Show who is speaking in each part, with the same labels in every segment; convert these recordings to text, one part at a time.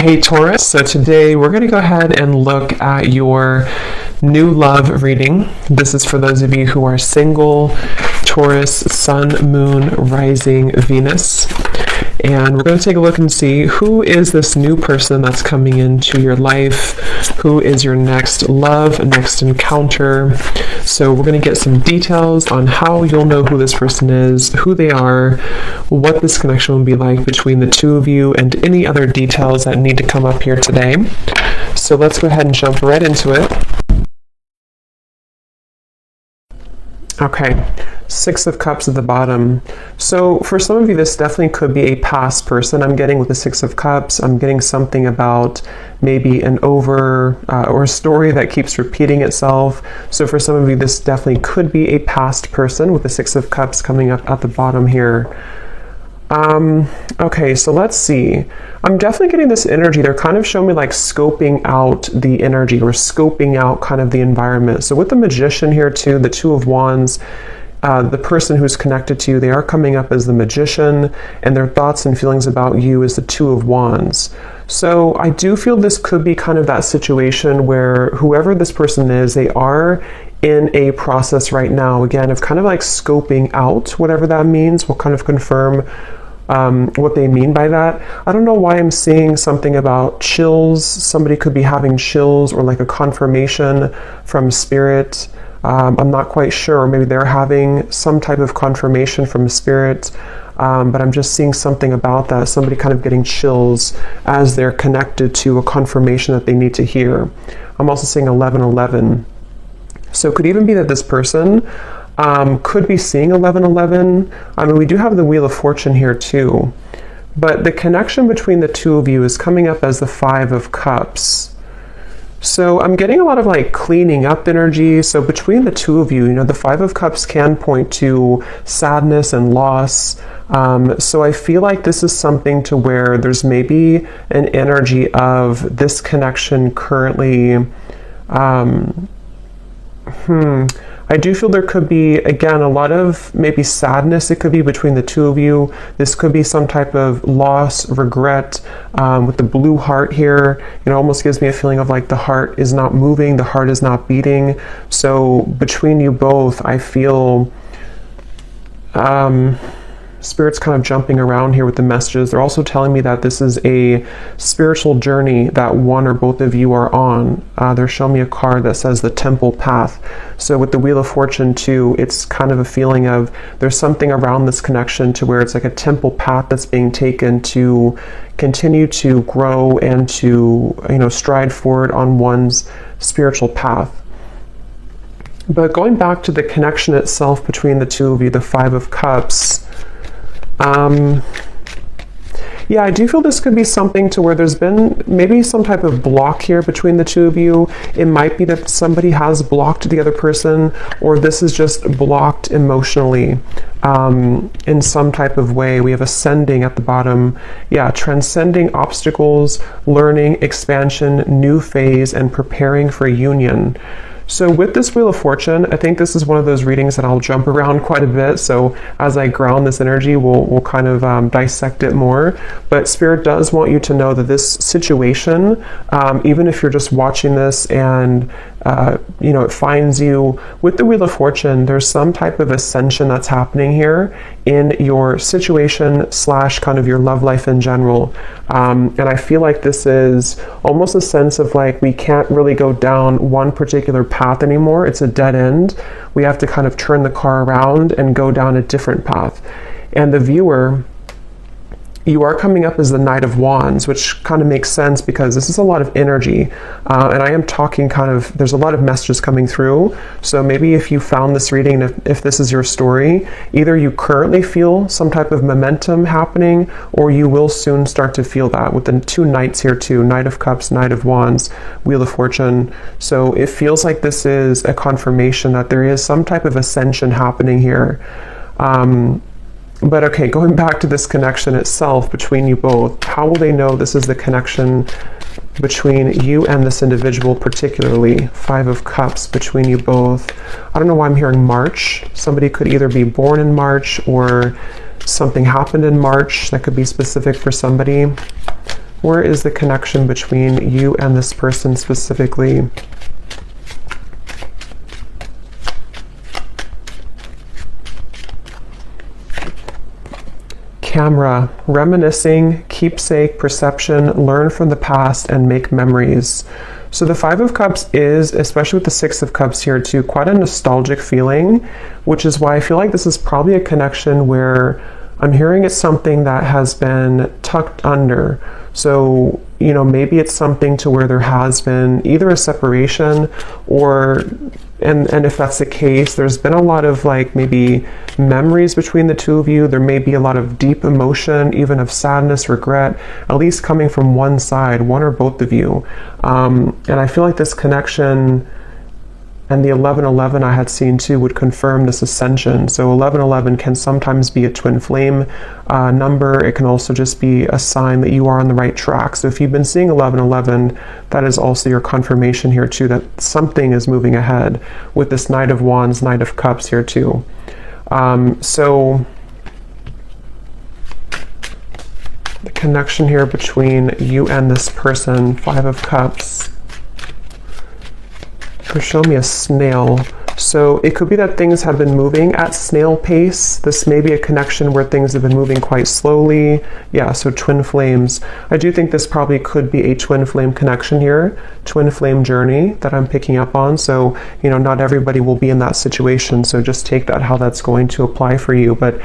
Speaker 1: Hey Taurus, so today we're going to go ahead and look at your new love reading. This is for those of you who are single, Taurus, Sun, Moon, Rising, Venus. And we're going to take a look and see who is this new person that's coming into your life, who is your next love, next encounter. So we're going to get some details on how you'll know who this person is, who they are, what this connection will be like between the two of you, and any other details that need to come up here today. So let's go ahead and jump right into it. Okay, Six of Cups at the bottom. So for some of you, this definitely could be a past person. I'm getting with the Six of Cups. I'm getting something about maybe an or a story that keeps repeating itself. So for some of you, this definitely could be a past person with the Six of Cups coming up at the bottom here. Okay, so let's see. I'm definitely getting this energy. They're kind of showing me like scoping out the energy or scoping out kind of the environment. So with the Magician here too, the Two of Wands, the person who's connected to you, they are coming up as the Magician, and their thoughts and feelings about you is the Two of Wands. So I do feel this could be kind of that situation where whoever this person is, they are in a process right now, again, of kind of like scoping out whatever that means. We'll kind of confirm what they mean by that. I don't know why I'm seeing something about chills. Somebody could be having chills or like a confirmation from spirit. I'm not quite sure. Maybe they're having some type of confirmation from spirit. But I'm just seeing something about that. Somebody kind of getting chills as they're connected to a confirmation that they need to hear. I'm also seeing 1111. So it could even be that this person could be seeing 1111. I mean, we do have the Wheel of Fortune here too. But the connection between the two of you is coming up as the Five of Cups. So I'm getting a lot of like cleaning up energy. So between the two of you, the Five of Cups can point to sadness and loss. So I feel like this is something to where there's maybe an energy of this connection currently. I do feel there could be, again, a lot of maybe sadness. It could be between the two of you. This could be some type of loss, regret. With the blue heart here, it almost gives me a feeling of like the heart is not moving, the heart is not beating. So between you both, I feel Spirit's kind of jumping around here with the messages. They're also telling me that this is a spiritual journey that one or both of you are on. They're showing me a card that says the Temple Path. So with the Wheel of Fortune too, it's kind of a feeling of there's something around this connection to where it's like a temple path that's being taken to continue to grow and to, stride forward on one's spiritual path. But going back to the connection itself between the two of you, the Five of Cups, yeah, I do feel this could be something to where there's been maybe some type of block here between the two of you. It might be that somebody has blocked the other person, or this is just blocked emotionally in some type of way. We have ascending at the bottom. Yeah, transcending obstacles, learning, expansion, new phase, and preparing for union. So with this Wheel of Fortune, I think this is one of those readings that I'll jump around quite a bit. So as I ground this energy, we'll kind of dissect it more. But Spirit does want you to know that this situation, even if you're just watching this and it finds you with the Wheel of Fortune, there's some type of ascension that's happening here in your situation / kind of your love life in general. And I feel like this is almost a sense of like we can't really go down one particular path anymore. It's a dead end. We have to kind of turn the car around and go down a different path. And the viewer, you are coming up as the Knight of Wands, which kind of makes sense because this is a lot of energy. And I am talking there's a lot of messages coming through. So maybe if you found this reading, if this is your story, either you currently feel some type of momentum happening, or you will soon start to feel that with the two Knights here too, Knight of Cups, Knight of Wands, Wheel of Fortune. So it feels like this is a confirmation that there is some type of ascension happening here. But okay, going back to this connection itself between you both, how will they know this is the connection between you and this individual particularly? Five of Cups between you both. I don't know why I'm hearing March. Somebody could either be born in March or something happened in March that could be specific for somebody. Where is the connection between you and this person specifically? Camera, reminiscing, keepsake, perception, learn from the past, and make memories. So the Five of Cups is, especially with the Six of Cups here too, quite a nostalgic feeling, which is why I feel like this is probably a connection where I'm hearing it's something that has been tucked under. So, you know, maybe it's something to where there has been either a separation or, and if that's the case, there's been a lot of like maybe memories between the two of you. There may be a lot of deep emotion, even of sadness, regret, at least coming from one side, one or both of you. And I feel like this connection and the 1111 I had seen too would confirm this ascension. So 1111 can sometimes be a twin flame number. It can also just be a sign that you are on the right track. So if you've been seeing 1111, that is also your confirmation here too, that something is moving ahead with this Knight of Wands, Knight of Cups here too. So the connection here between you and this person, Five of Cups. Show me a snail. So it could be that things have been moving at snail pace. This may be a connection where things have been moving quite slowly. Yeah, so twin flames. I do think this probably could be a twin flame connection here, twin flame journey that I'm picking up on. So, you know, not everybody will be in that situation. So just take that how that's going to apply for you. But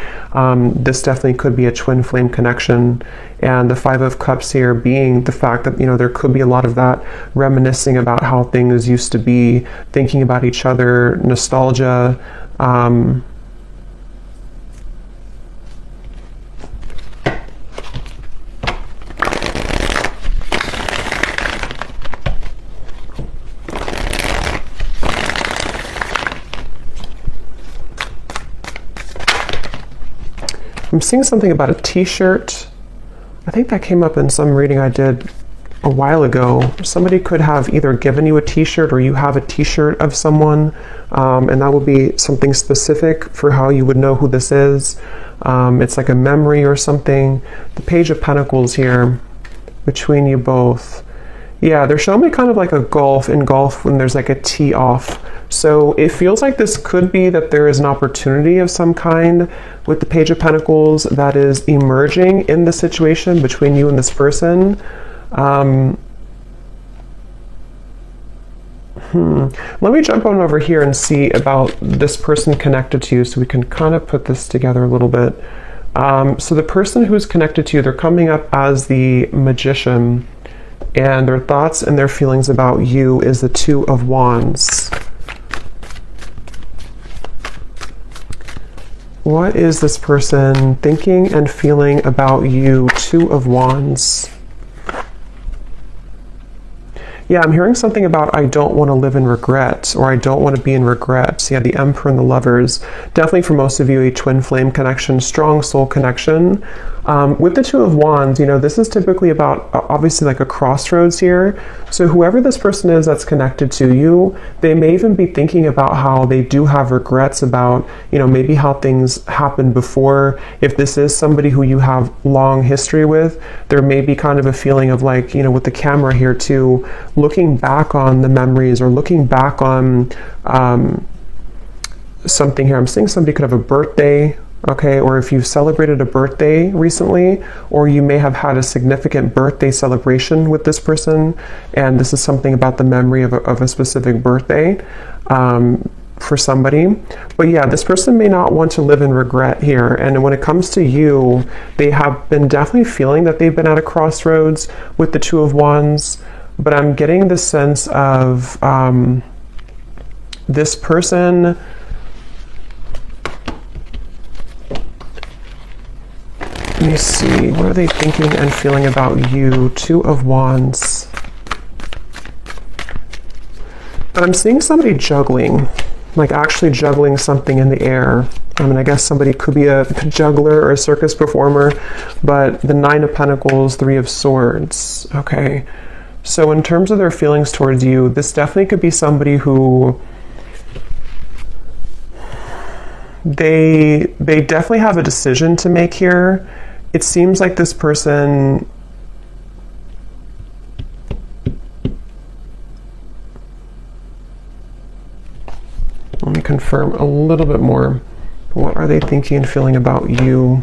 Speaker 1: this definitely could be a twin flame connection. And the Five of Cups here being the fact that, you know, there could be a lot of that reminiscing about how things used to be, thinking about each other, nostalgia. I'm seeing something about a t-shirt. I think that came up in some reading I did a while ago. Somebody could have either given you a t-shirt or you have a t-shirt of someone, and that would be something specific for how you would know who this is. It's like a memory or something. The Page of Pentacles here between you both. Yeah, they're showing me kind of like a golf in golf when there's like a tee off. So it feels like this could be that there is an opportunity of some kind with the Page of Pentacles that is emerging in the situation between you and this person. Let me jump on over here and see about this person connected to you so we can kind of put this together a little bit. So the person who's connected to you, they're coming up as the Magician, and their thoughts and their feelings about you is the Two of Wands. What is this person thinking and feeling about you? Two of Wands. Yeah, I'm hearing something about I don't want to live in regret, or I don't want to be in regret. Yeah, the Emperor and the Lovers. Definitely for most of you, a twin flame connection, strong soul connection. With the Two of Wands, you know, this is typically about obviously like a crossroads here. So whoever this person is that's connected to you, they may even be thinking about how they do have regrets about, you know, maybe how things happened before. If this is somebody who you have long history with, there may be kind of a feeling of like, you know, with the camera here too, looking back on the memories or looking back on something here. I'm seeing somebody could have a birthday, okay, or if you've celebrated a birthday recently, or you may have had a significant birthday celebration with this person, and this is something about the memory of a specific birthday for somebody. But yeah, this person may not want to live in regret here. And when it comes to you, they have been definitely feeling that they've been at a crossroads with the Two of Wands. But I'm getting the sense of this person let me see, what are they thinking and feeling about you? Two of Wands. But I'm seeing somebody juggling, like actually juggling something in the air. I mean, I guess somebody could be a juggler or a circus performer, but the Nine of Pentacles, Three of Swords, okay. So in terms of their feelings towards you, this definitely could be somebody who they definitely have a decision to make here. It seems like this person confirm a little bit more. What are they thinking and feeling about you?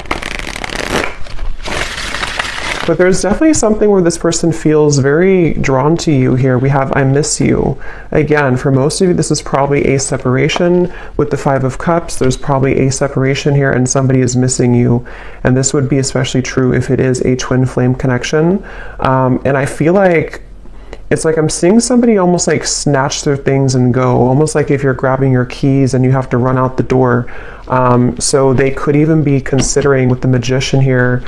Speaker 1: But there's definitely something where this person feels very drawn to you here. We have I miss you. Again, for most of you, this is probably a separation. With the Five of Cups, there's probably a separation here and somebody is missing you. And this would be especially true if it is a twin flame connection. And I feel like it's like I'm seeing somebody almost like snatch their things and go, almost like if you're grabbing your keys and you have to run out the door. So they could even be considering with the Magician here,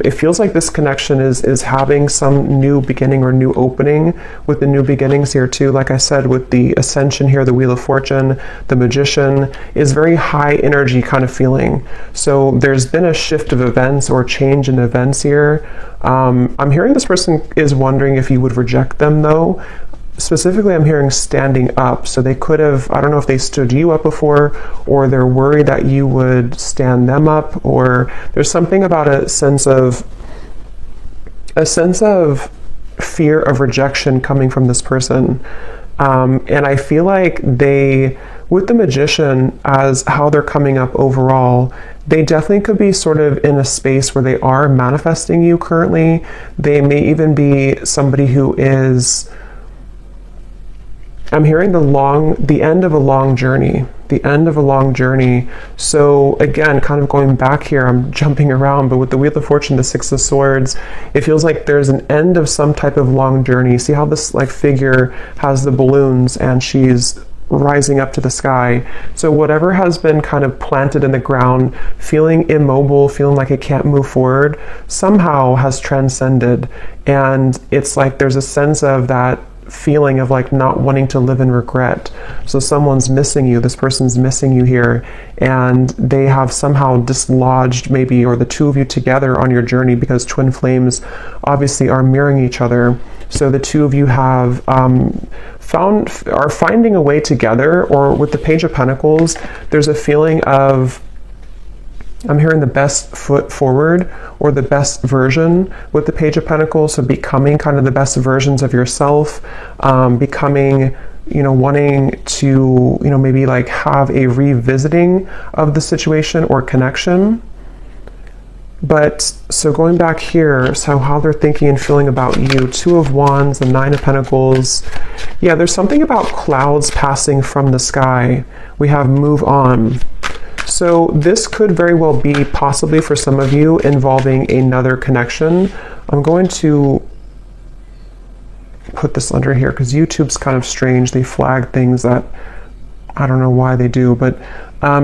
Speaker 1: it feels like this connection is having some new beginning or new opening with the new beginnings here too. Like I said, with the Ascension here, the Wheel of Fortune, the Magician is very high energy kind of feeling. So there's been a shift of events or change in events here. I'm hearing this person is wondering if you would reject them though. Specifically, I'm hearing standing up. So they could have, I don't know if they stood you up before, or they're worried that you would stand them up, or there's something about a sense of fear of rejection coming from this person. And I feel like they, with the Magician as how they're coming up overall, they definitely could be sort of in a space where they are manifesting you currently. They may even be somebody who is, I'm hearing the end of a long journey, the end of a long journey. So again, kind of going back here, I'm jumping around, but with the Wheel of Fortune, the Six of Swords, it feels like there's an end of some type of long journey. See how this like figure has the balloons and she's rising up to the sky. So whatever has been kind of planted in the ground, feeling immobile, feeling like it can't move forward, somehow has transcended. And it's like there's a sense of that feeling of like not wanting to live in regret. So someone's missing you, this person's missing you here, and they have somehow dislodged maybe, or the two of you together on your journey, because twin flames obviously are mirroring each other. So the two of you have are finding a way together, or with the Page of Pentacles, there's a feeling of, I'm hearing the best foot forward or the best version with the Page of Pentacles. So becoming kind of the best versions of yourself, becoming, wanting to, maybe like have a revisiting of the situation or connection. But so going back here, so how they're thinking and feeling about you, Two of Wands, the Nine of Pentacles. Yeah, there's something about clouds passing from the sky. We have move on. So this could very well be possibly for some of you involving another connection. I'm going to put this under here because YouTube's kind of strange. They flag things that I don't know why they do, but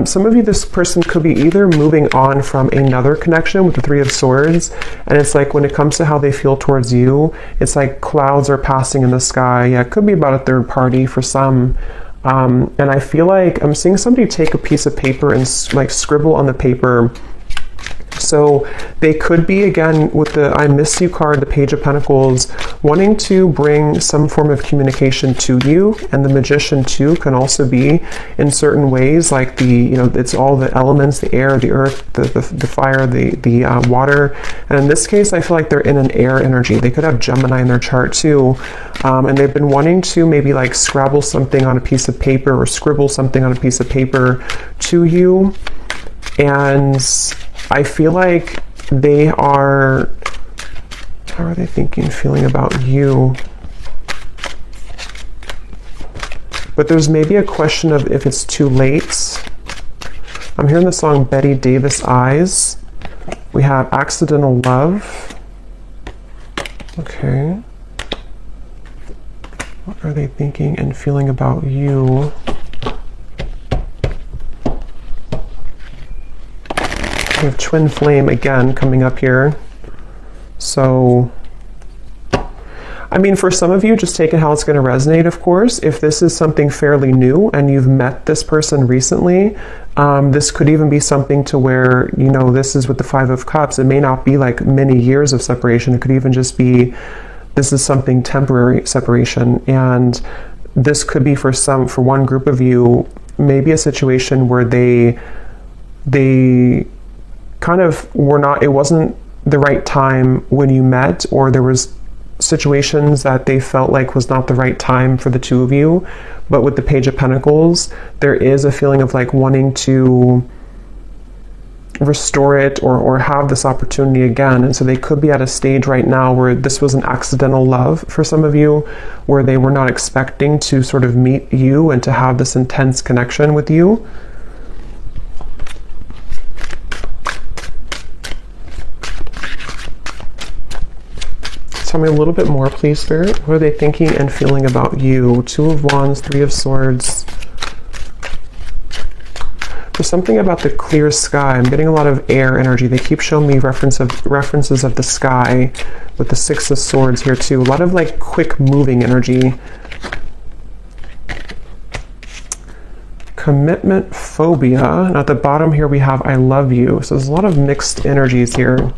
Speaker 1: some of you, this person could be either moving on from another connection with the Three of Swords, and it's like when it comes to how they feel towards you, it's like clouds are passing in the sky. Yeah, it could be about a third party for some. And I feel like I'm seeing somebody take a piece of paper and like scribble on the paper. So they could be, again, with the I miss you card, the Page of Pentacles, wanting to bring some form of communication to you. And the Magician too can also be in certain ways, like it's all the elements, the air, the earth, the fire, the water. And in this case, I feel like they're in an air energy. They could have Gemini in their chart too. And they've been wanting to maybe like scrabble something on a piece of paper or scribble something on a piece of paper to you. And I feel like they are, how are they thinking, feeling about you? But there's maybe a question of if it's too late. I'm hearing the song Betty Davis Eyes. We have Accidental Love. Okay. What are they thinking and feeling about you? We have Twin Flame again coming up here. So, I mean, for some of you, just take it how it's going to resonate, of course. If this is something fairly new and you've met this person recently, this could even be something to where, this is with the Five of Cups. It may not be like many years of separation. It could even just be, this is something temporary separation. And this could be for one group of you, maybe a situation where they kind of it wasn't the right time when you met, or there was situations that they felt like was not the right time for the two of you. But with the Page of Pentacles, there is a feeling of like wanting to restore it or have this opportunity again. And so they could be at a stage right now where this was an accidental love for some of you, where they were not expecting to sort of meet you and to have this intense connection with you. Tell me a little bit more, please, Spirit. What are they thinking and feeling about you? Two of Wands, Three of Swords. There's something about the clear sky. I'm getting a lot of air energy. They keep showing me references of the sky with the Six of Swords here too. A lot of like quick moving energy. Commitment phobia. And at the bottom here we have I love you. So there's a lot of mixed energies here.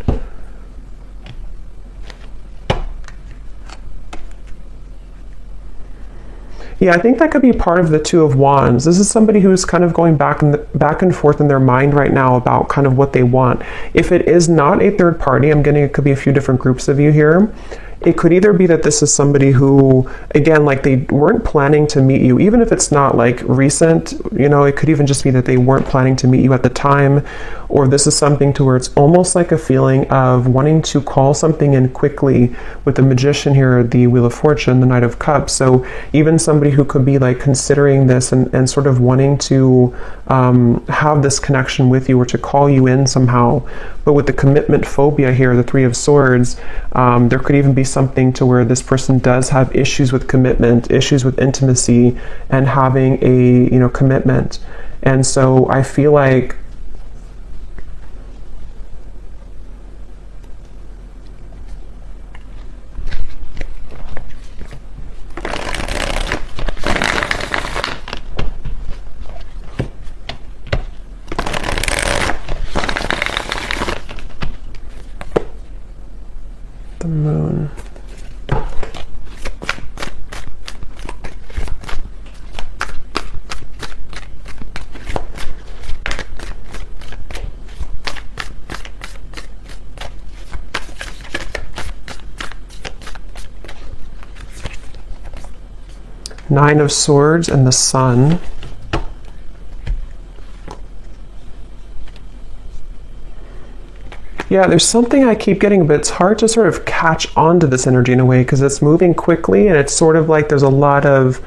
Speaker 1: Yeah, I think that could be part of the Two of Wands. This is somebody who's kind of going back and forth in their mind right now about kind of what they want. If it is not a third party, I'm getting it could be a few different groups of you here. It could either be that this is somebody who, again, like they weren't planning to meet you, even if it's not like recent, you know, it could even just be that they weren't planning to meet you at the time, or this is something to where it's almost like a feeling of wanting to call something in quickly with the Magician here, the Wheel of Fortune, the Knight of Cups. So even somebody who could be like considering this and sort of wanting to have this connection with you or to call you in somehow. But with the commitment phobia here, the Three of Swords, there could even be something to where this person does have issues with commitment, issues with intimacy, and having a, you know, commitment. And so I feel like the Moon. Nine of Swords and the Sun. Yeah, there's something I keep getting, but it's hard to sort of catch on to this energy in a way because it's moving quickly and it's sort of like there's a lot of,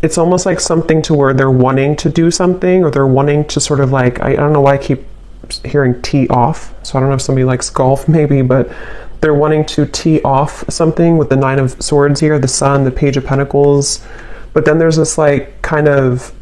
Speaker 1: it's almost like something to where they're wanting to do something or they're wanting to sort of like, I don't know why I keep hearing tee off. So I don't know if somebody likes golf maybe, but they're wanting to tee off something with the Nine of Swords here, the Sun, the Page of Pentacles. But then there's this like kind of,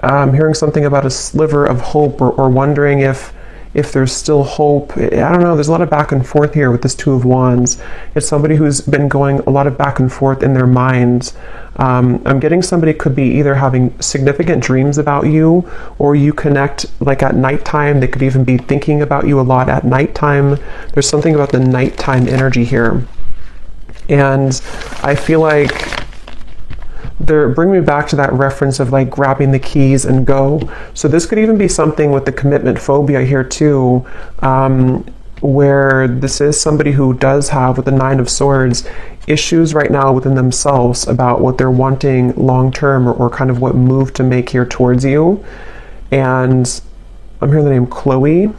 Speaker 1: hearing something about a sliver of hope or wondering if there's still hope. I don't know, there's a lot of back and forth here with this Two of Wands. It's somebody who's been going a lot of back and forth in their minds. I'm getting somebody could be either having significant dreams about you or you connect like at nighttime. They could even be thinking about you a lot at nighttime. There's something about the nighttime energy here. And I feel like they're bringing me back to that reference of like grabbing the keys and go. So this could even be something with the commitment phobia here too, where this is somebody who does have, with the Nine of Swords, issues right now within themselves about what they're wanting long-term or kind of what move to make here towards you. And I'm hearing the name Chloe.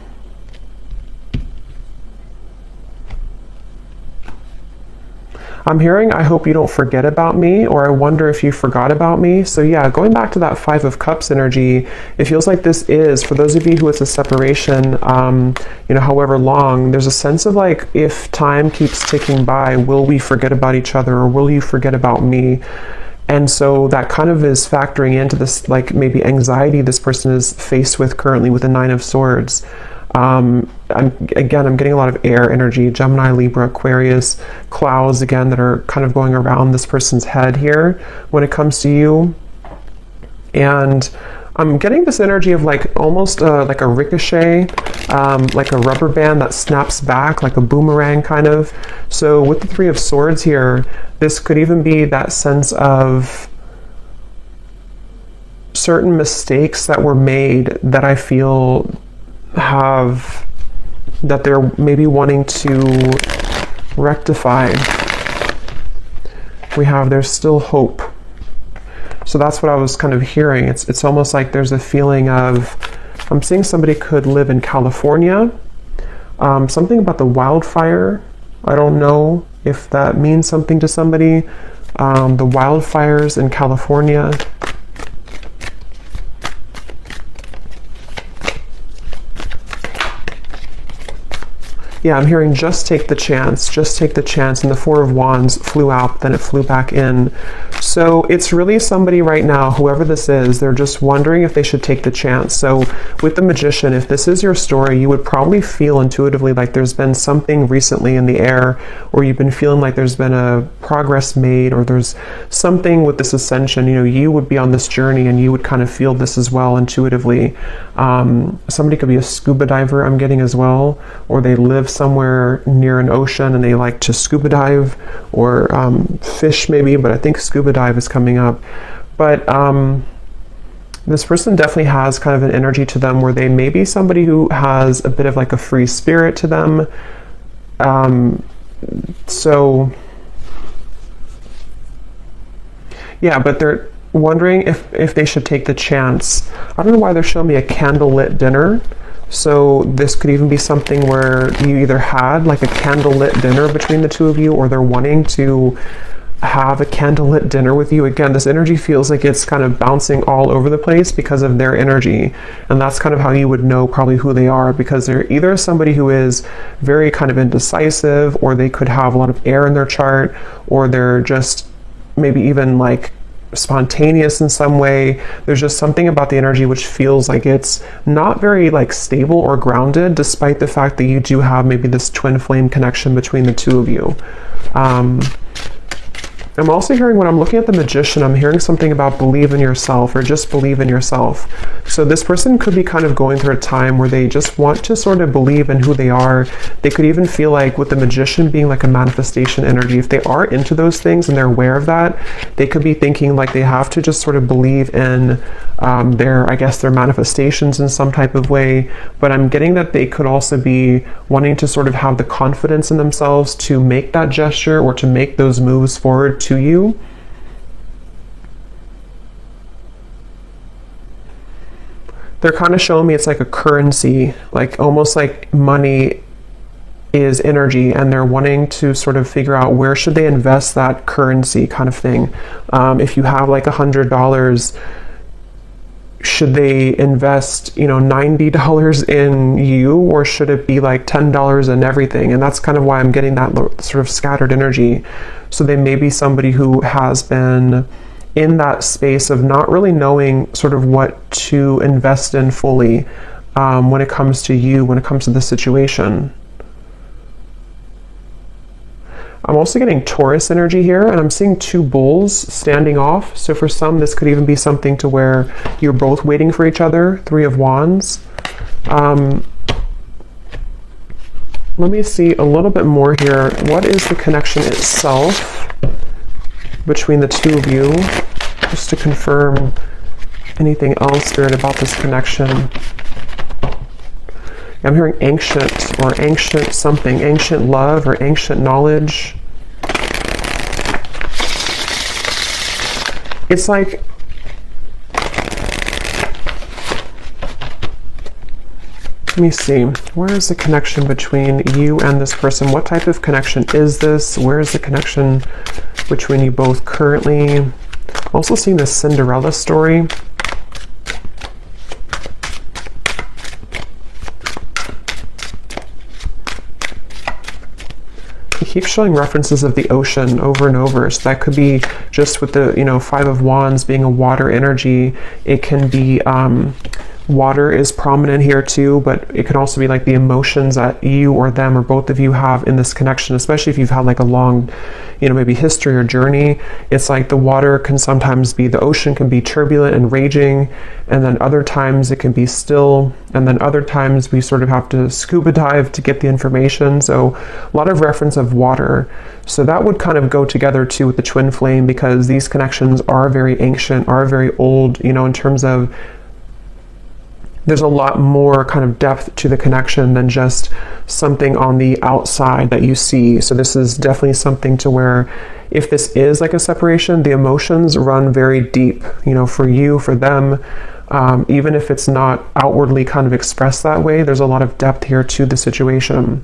Speaker 1: I'm hearing, I hope you don't forget about me, or I wonder if you forgot about me. So yeah, going back to that Five of Cups energy, it feels like this is, for those of you who it's a separation, you know, however long, there's a sense of like, if time keeps ticking by, will we forget about each other or will you forget about me? And so that kind of is factoring into this, like maybe anxiety this person is faced with currently with the Nine of Swords. I'm getting a lot of air energy, Gemini, Libra, Aquarius, clouds again that are kind of going around this person's head here when it comes to you. And I'm getting this energy of like almost like a ricochet, like a rubber band that snaps back, like a boomerang kind of. So with the Three of Swords here, this could even be that sense of certain mistakes that were made that I feel that they're maybe wanting to rectify. we have there's still hope. So that's what I was kind of hearing. It's almost like there's a feeling of, I'm seeing somebody could live in California. Something about the wildfire. I don't know if that means something to somebody. The wildfires in California. Yeah, I'm hearing just take the chance, just take the chance. And the Four of Wands flew out, then it flew back in. So it's really somebody right now, whoever this is, they're just wondering if they should take the chance. So with the Magician, if this is your story, you would probably feel intuitively like there's been something recently in the air, or you've been feeling like there's been a progress made, or there's something with this ascension. You know, you would be on this journey and you would kind of feel this as well intuitively. Somebody could be a scuba diver, I'm getting as well, or they live somewhere near an ocean and they like to scuba dive, or fish maybe, but I think scuba dive is coming up. But this person definitely has kind of an energy to them where they may be somebody who has a bit of like a free spirit to them. So yeah, but they're wondering if they should take the chance. I don't know why they're showing me a candlelit dinner. So this could even be something where you either had like a candlelit dinner between the two of you, or they're wanting to have a candlelit dinner with you. Again, this energy feels like it's kind of bouncing all over the place because of their energy. And that's kind of how you would know probably who they are, because they're either somebody who is very kind of indecisive, or they could have a lot of air in their chart, or they're just maybe even like spontaneous in some way. There's just something about the energy which feels like it's not very like stable or grounded, despite the fact that you do have maybe this twin flame connection between the two of you. I'm also hearing, when I'm looking at the Magician, I'm hearing something about believe in yourself, or just believe in yourself. So this person could be kind of going through a time where they just want to sort of believe in who they are. They could even feel like, with the Magician being like a manifestation energy, if they are into those things and they're aware of that, they could be thinking like they have to just sort of believe in their, I guess, their manifestations in some type of way. But I'm getting that they could also be wanting to sort of have the confidence in themselves to make that gesture, or to make those moves forward to you. They're kind of showing me it's like a currency, like almost like money is energy, and they're wanting to sort of figure out where should they invest that currency kind of thing. If you have like $100, should they invest, you know, $90 in you, or should it be like $10 in everything? And that's kind of why I'm getting that sort of scattered energy. So they may be somebody who has been in that space of not really knowing sort of what to invest in fully when it comes to you, when it comes to the situation. I'm also getting Taurus energy here, and I'm seeing two bulls standing off. So for some, this could even be something to where you're both waiting for each other. Three of Wands. Let me see a little bit more here. What is the connection itself between the two of you? Just to confirm anything else, Spirit, about this connection. I'm hearing ancient, or ancient something, ancient love, or ancient knowledge. It's like, let me see, where is the connection between you and this person? What type of connection is this? Where is the connection between you both currently? I'm also seeing this Cinderella story. Keep showing references of the ocean over and over. So that could be just with the, you know, Five of Wands being a water energy. It can be water is prominent here too, but it can also be like the emotions that you or them or both of you have in this connection, especially if you've had like a long, you know, maybe history or journey. It's like the water can sometimes be, the ocean can be turbulent and raging, and then other times it can be still, and then other times we sort of have to scuba dive to get the information. So a lot of reference of water. So that would kind of go together too with the twin flame, because these connections are very ancient, are very old, you know, in terms of there's a lot more kind of depth to the connection than just something on the outside that you see. So this is definitely something to where if this is like a separation, the emotions run very deep, you know, for you, for them. Even if it's not outwardly kind of expressed that way, there's a lot of depth here to the situation.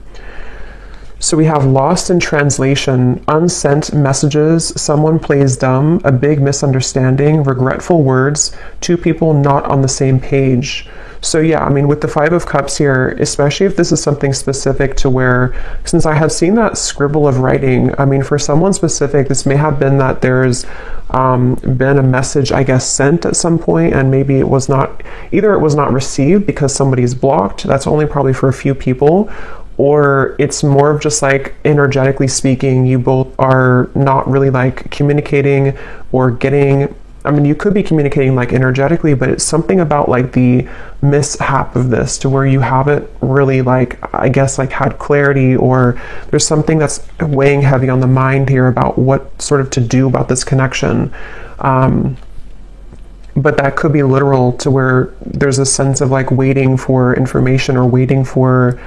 Speaker 1: So we have lost in translation, unsent messages, someone plays dumb, a big misunderstanding, regretful words, two people not on the same page. So yeah, I mean, with the Five of Cups here, especially if this is something specific to where, since I have seen that scribble of writing, I mean, for someone specific, this may have been that there's been a message, I guess, sent at some point, and maybe it was not, either it was not received because somebody's blocked, that's only probably for a few people, or it's more of just like energetically speaking, you both are not really like communicating or getting, I mean, you could be communicating like energetically, but it's something about like the mishap of this to where you haven't really like, I guess, like had clarity, or there's something that's weighing heavy on the mind here about what sort of to do about this connection. But that could be literal to where there's a sense of like waiting for information or waiting for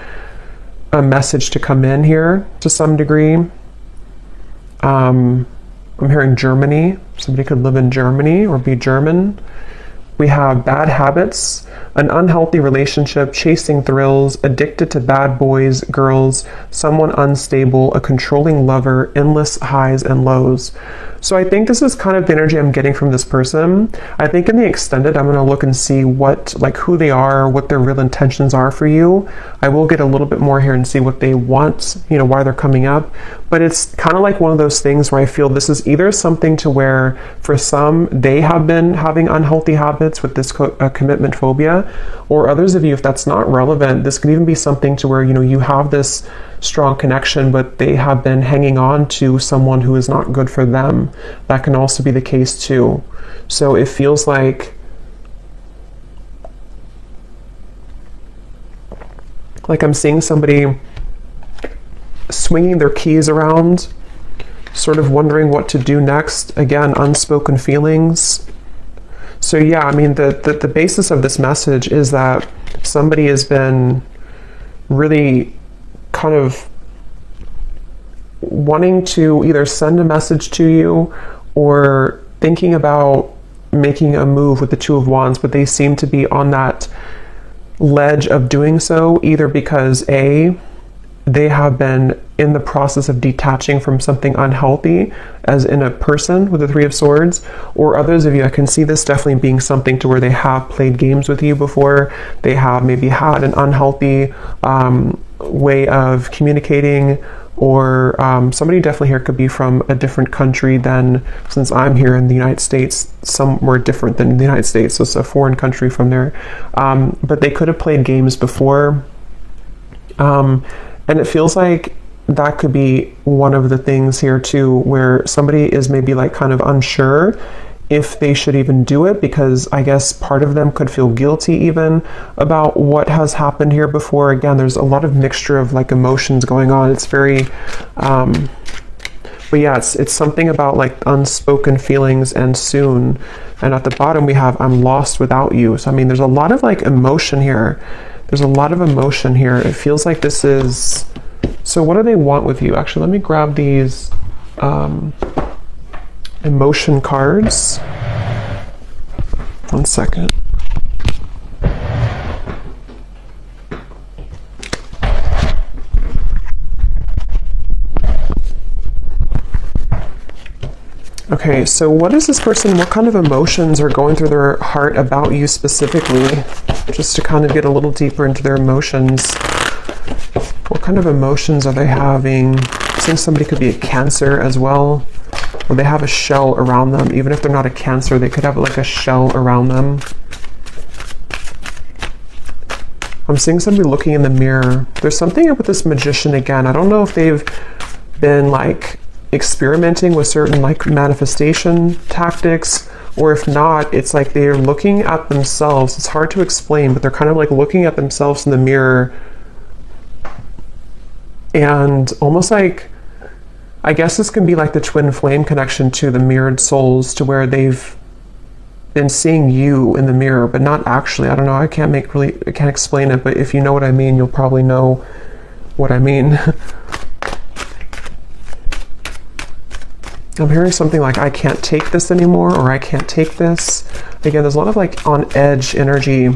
Speaker 1: a message to come in here to some degree. I'm hearing Germany. Somebody could live in Germany or be German. We have bad habits, an unhealthy relationship, chasing thrills, addicted to bad boys, girls, someone unstable, a controlling lover, endless highs and lows. So I think this is kind of the energy I'm getting from this person. I think in the extended, I'm going to look and see what, like who they are, what their real intentions are for you. I will get a little bit more here and see what they want, you know, why they're coming up. But it's kind of like one of those things where I feel this is either something to where for some, they have been having unhealthy habits with this commitment phobia, or others of you, if that's not relevant, this could even be something to where, you know, you have this strong connection, but they have been hanging on to someone who is not good for them. That can also be the case too. So it feels like I'm seeing somebody swinging their keys around, sort of wondering what to do next. Again, unspoken feelings. So yeah, I mean, the basis of this message is that somebody has been really kind of wanting to either send a message to you or thinking about making a move with the Two of Wands, but they seem to be on that ledge of doing so, either because A, they have been in the process of detaching from something unhealthy, as in a person with the Three of Swords, or others of you, I can see this definitely being something to where they have played games with you before, they have maybe had an unhealthy way of communicating, or somebody definitely here could be from a different country than, since I'm here in the United States, somewhere different than the United States, so it's a foreign country from there, but they could have played games before, and it feels like that could be one of the things here too, where somebody is maybe like kind of unsure if they should even do it, because I guess part of them could feel guilty even about what has happened here before. Again, there's a lot of mixture of like emotions going on. It's very, but yeah, it's something about like unspoken feelings and soon. And at the bottom we have, I'm lost without you. So I mean, there's a lot of like emotion here. There's a lot of emotion here. It feels like this is, so what do they want with you? Actually, let me grab these emotion cards. 1 second. Okay, so what is this person, what kind of emotions are going through their heart about you specifically? Just to kind of get a little deeper into their emotions. What kind of emotions are they having? I think somebody could be a Cancer as well, or they have a shell around them. Even if they're not a Cancer, they could have like a shell around them. I'm seeing somebody looking in the mirror. There's something with this Magician again. I don't know if they've been like experimenting with certain like manifestation tactics, or if not, it's like they're looking at themselves. It's hard to explain, but they're kind of like looking at themselves in the mirror and almost like, I guess this can be like the twin flame connection to the mirrored souls, to where they've been seeing you in the mirror, but not actually. I don't know. I can't explain it, but if you know what I mean, you'll probably know what I mean. I'm hearing something like, I can't take this anymore, or I can't take this. Again, there's a lot of like on edge energy.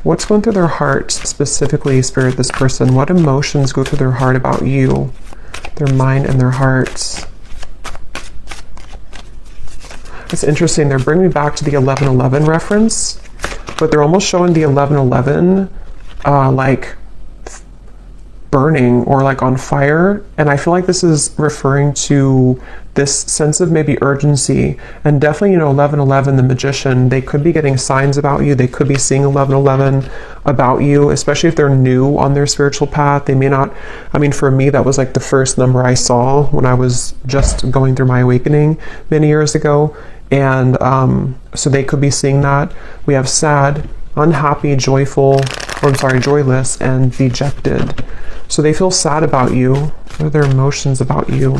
Speaker 1: What's going through their heart specifically, Spirit, this person? What emotions go through their heart about you? Their mind and their hearts. It's interesting. They're bringing me back to the 11:11 reference, but they're almost showing the 11:11 like burning or like on fire. And I feel like this is referring to this sense of maybe urgency. And definitely, you know, 11:11, the magician, they could be getting signs about you. They could be seeing 11:11 about you, especially if they're new on their spiritual path. They may not, I mean, for me, that was like the first number I saw when I was just going through my awakening many years ago. And so they could be seeing that. We have sad, unhappy, joyful, or I'm sorry, joyless, and dejected. So they feel sad about you. What are their emotions about you?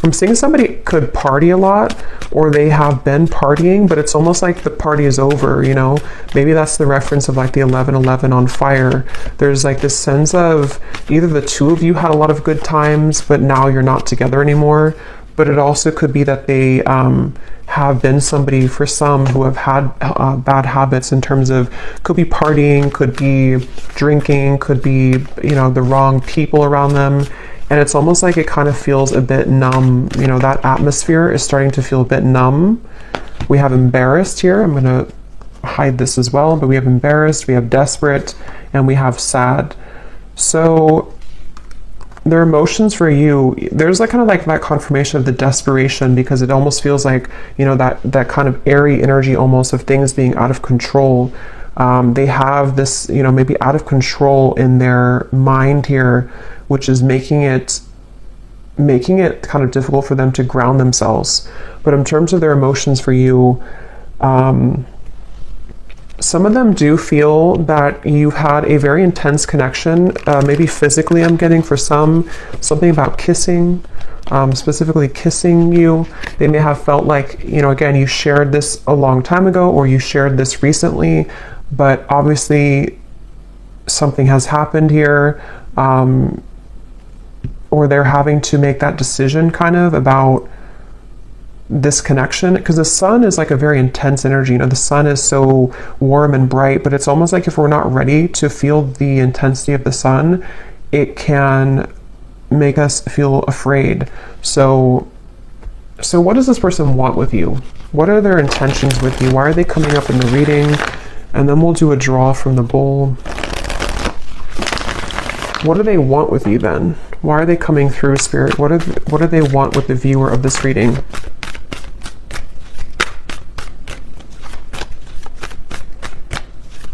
Speaker 1: I'm seeing somebody could party a lot, or they have been partying, but it's almost like the party is over, you know? Maybe that's the reference of like the 11:11 on fire. There's like this sense of either the two of you had a lot of good times, but now you're not together anymore. But it also could be that they have been somebody, for some, who have had bad habits in terms of, could be partying, could be drinking, could be, you know, the wrong people around them. And it's almost like it kind of feels a bit numb. You know, that atmosphere is starting to feel a bit numb. We have embarrassed here. I'm going to hide this as well, but we have embarrassed, we have desperate, and we have sad. So their emotions for you, there's like kind of like that confirmation of the desperation, because it almost feels like, you know, that kind of airy energy almost of things being out of control. They have this, you know, maybe out of control in their mind here, which is making it kind of difficult for them to ground themselves. But in terms of their emotions for you, some of them do feel that you've had a very intense connection, maybe physically. I'm getting for some, something about kissing, specifically kissing you. They may have felt like, you know, again, you shared this a long time ago, or you shared this recently, but obviously something has happened here, or they're having to make that decision kind of about this connection, because the sun is like a very intense energy. You know, the sun is so warm and bright, but it's almost like if we're not ready to feel the intensity of the sun, it can make us feel afraid. So what does this person want with you? What are their intentions with you? Why are they coming up in the reading? And then we'll do a draw from the bowl. What do they want with you then? Why are they coming through, Spirit? What do they want with the viewer of this reading?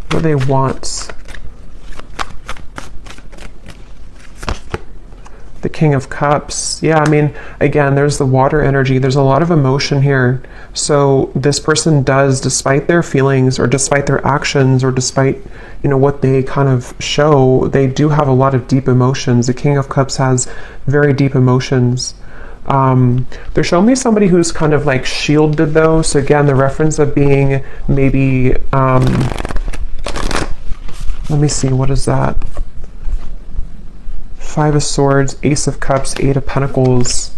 Speaker 1: What do they want? The King of Cups. Yeah, I mean, again, there's the water energy. There's a lot of emotion here. So this person does, despite their feelings or despite their actions or despite, you know, what they kind of show, they do have a lot of deep emotions. The King of Cups has very deep emotions. They're showing me somebody who's kind of like shielded though. So again, the reference of being maybe, let me see, what is that? Five of Swords, Ace of Cups, Eight of Pentacles.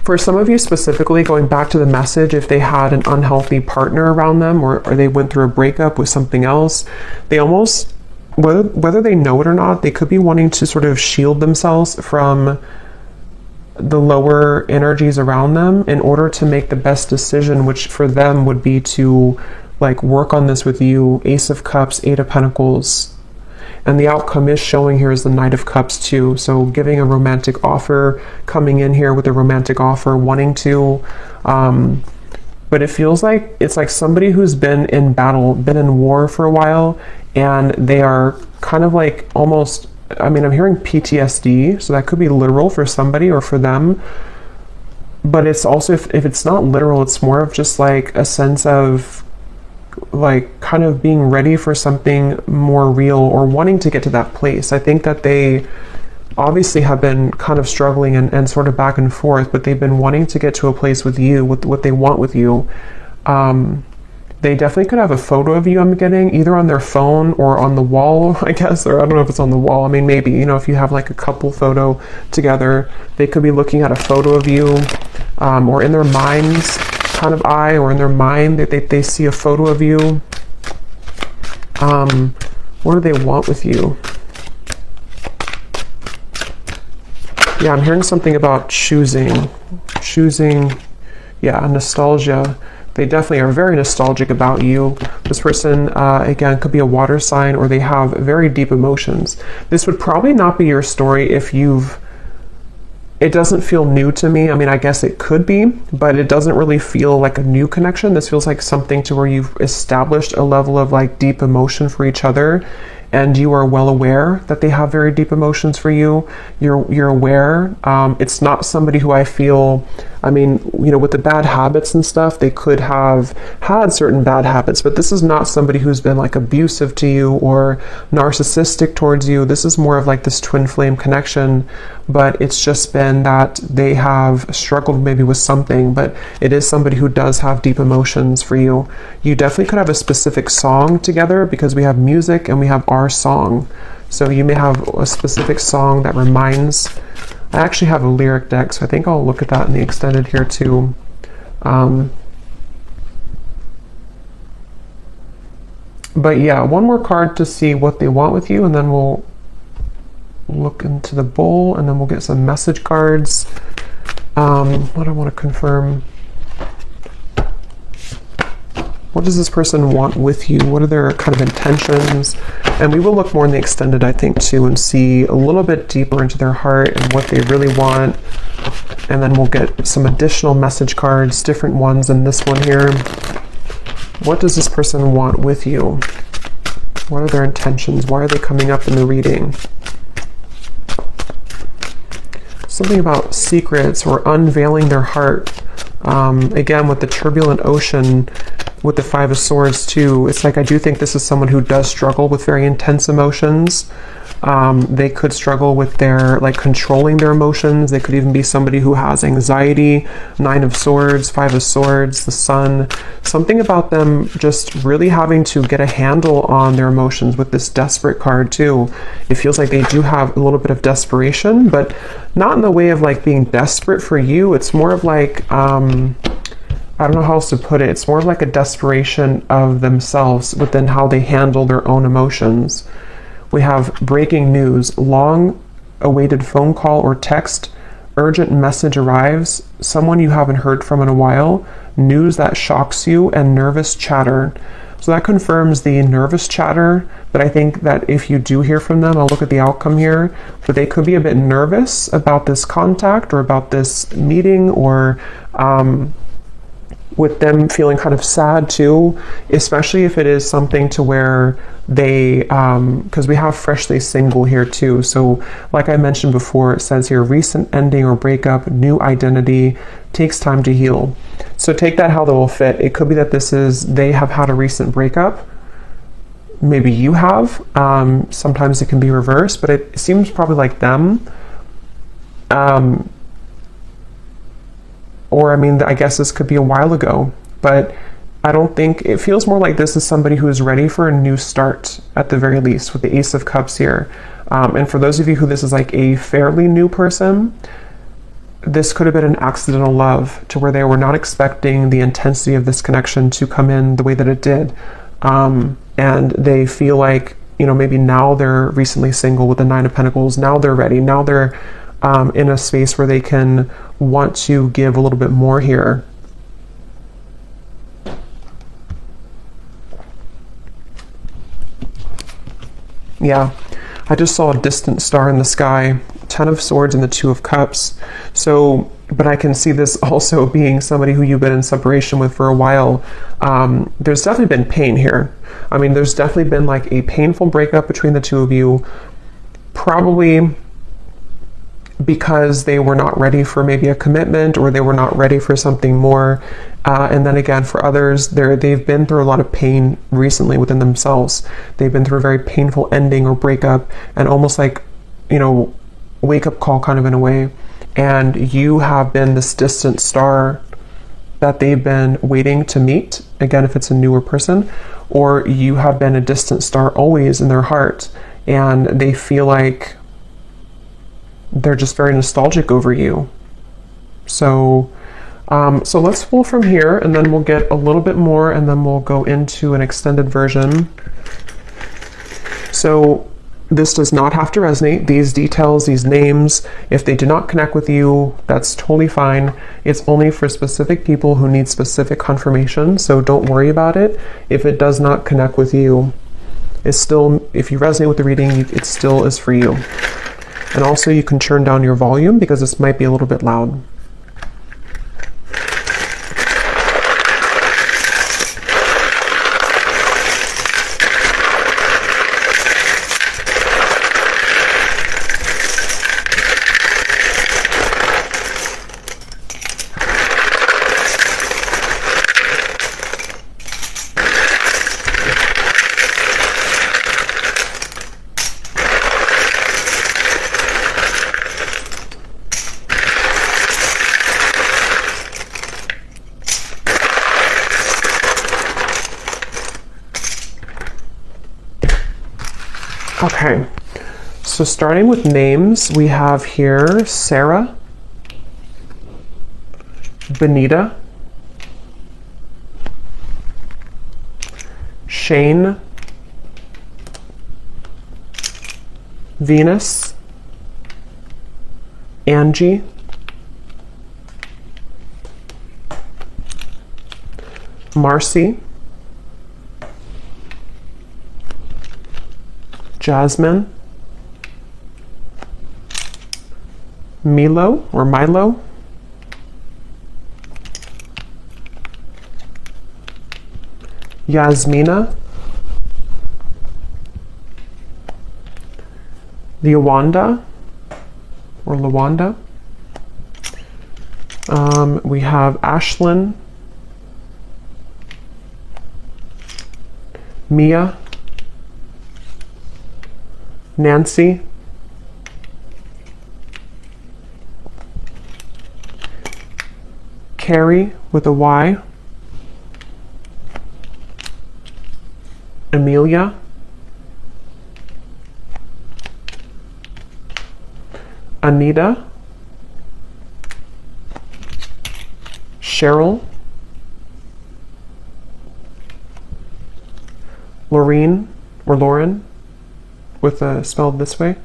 Speaker 1: For some of you specifically, going back to the message, if they had an unhealthy partner around them, or they went through a breakup with something else, they almost, whether they know it or not, they could be wanting to sort of shield themselves from the lower energies around them in order to make the best decision, which for them would be to like work on this with you. Ace of Cups, Eight of Pentacles. And the outcome is showing here is the Knight of Cups too. So giving a romantic offer, coming in here with a romantic offer, wanting to, but it feels like it's like somebody who's been in battle, been in war for a while, and they are kind of like almost, I mean, I'm hearing PTSD, so that could be literal for somebody or for them. But it's also, if it's not literal, it's more of just like a sense of like kind of being ready for something more real, or wanting to get to that place. I think that they obviously have been kind of struggling and sort of back and forth, but they've been wanting to get to a place with you, with what they want with you. They definitely could have a photo of you, I'm getting, either on their phone or on the wall, I guess, or I don't know if it's on the wall. I mean, maybe, you know, if you have like a couple photo together, they could be looking at a photo of you, or in their mind's kind of eye, or in their mind, they see a photo of you. What do they want with you? Yeah, I'm hearing something about choosing, yeah, nostalgia. They definitely are very nostalgic about you. This person, again, could be a water sign, or they have very deep emotions. This would probably not be your story if it doesn't feel new to me. I mean, I guess it could be, but it doesn't really feel like a new connection. This feels like something to where you've established a level of like deep emotion for each other, and you are well aware that they have very deep emotions for you. You're aware. It's not somebody who I feel, I mean, you know, with the bad habits and stuff, they could have had certain bad habits, but this is not somebody who's been like abusive to you or narcissistic towards you. This is more of like this twin flame connection, but it's just been that they have struggled maybe with something, but it is somebody who does have deep emotions for you. You definitely could have a specific song together, because we have music and we have our song. So you may have a specific song that reminds. I actually have a lyric deck, so I think I'll look at that in the extended here too. But yeah, one more card to see what they want with you, and then we'll look into the bowl, and then we'll get some message cards. What I want to confirm. What does this person want with you? What are their kind of intentions? And we will look more in the extended, I think, too, and see a little bit deeper into their heart and what they really want. And then we'll get some additional message cards, different ones than this one here. What does this person want with you? What are their intentions? Why are they coming up in the reading? Something about secrets or unveiling their heart. Again, with the turbulent ocean, with the Five of Swords too, it's like I do think this is someone who does struggle with very intense emotions. They could struggle with their, like, controlling their emotions. They could even be somebody who has anxiety. Nine of Swords, Five of Swords, the Sun. Something about them just really having to get a handle on their emotions with this Desperate card too. It feels like they do have a little bit of desperation, but not in the way of like being desperate for you. It's more of like, I don't know how else to put it. It's more of like a desperation of themselves within how they handle their own emotions. We have breaking news, long awaited phone call or text, urgent message arrives, someone you haven't heard from in a while, news that shocks you, and nervous chatter. So that confirms the nervous chatter, but I think that if you do hear from them, I'll look at the outcome here, but they could be a bit nervous about this contact or about this meeting, or with them feeling kind of sad too, especially if it is something to where they, because we have freshly single here too. So like I mentioned before, it says here, recent ending or breakup, new identity, takes time to heal. So take that how that will fit. It could be that they have had a recent breakup. Maybe you have. Sometimes it can be reversed, but it seems probably like them. Or, I mean, I guess this could be a while ago, but I don't think, it feels more like this is somebody who is ready for a new start at the very least, with the Ace of Cups here. And for those of you who this is like a fairly new person, this could have been an accidental love to where they were not expecting the intensity of this connection to come in the way that it did. And they feel like, you know, maybe now they're recently single with the Nine of Pentacles. Now they're ready. Now they're in a space where they can want to give a little bit more here. Yeah, I just saw a distant star in the sky, Ten of Swords and the Two of Cups. So, but I can see this also being somebody who you've been in separation with for a while. There's definitely been pain here. I mean, there's definitely been like a painful breakup between the two of you, probably because they were not ready for maybe a commitment, or they were not ready for something more. And then again, for others, they've been through a lot of pain recently within themselves. They've been through a very painful ending or breakup, and almost like, you know, wake-up call kind of in a way, and you have been this distant star that they've been waiting to meet, again if it's a newer person, or you have been a distant star always in their heart, and they feel like they're just very nostalgic over you. So so let's pull from here, and then we'll get a little bit more, and then we'll go into an extended version. So this does not have to resonate. These details, these names, if they do not connect with you, that's totally fine. It's only for specific people who need specific confirmation, so don't worry about it. If it does not connect with you, it's still, if you resonate with the reading, it still is for you. And also you can turn down your volume because this might be a little bit loud. Okay, so starting with names, we have here Sarah, Benita, Shane, Venus, Angie, Marcy, Jasmine, Milo or Milo, Yasmina, Lawanda or Lawanda. We have Ashlyn, Mia, Nancy, Carrie with a Y, Amelia, Anita, Cheryl, Laureen or Lauren with a spelled this way,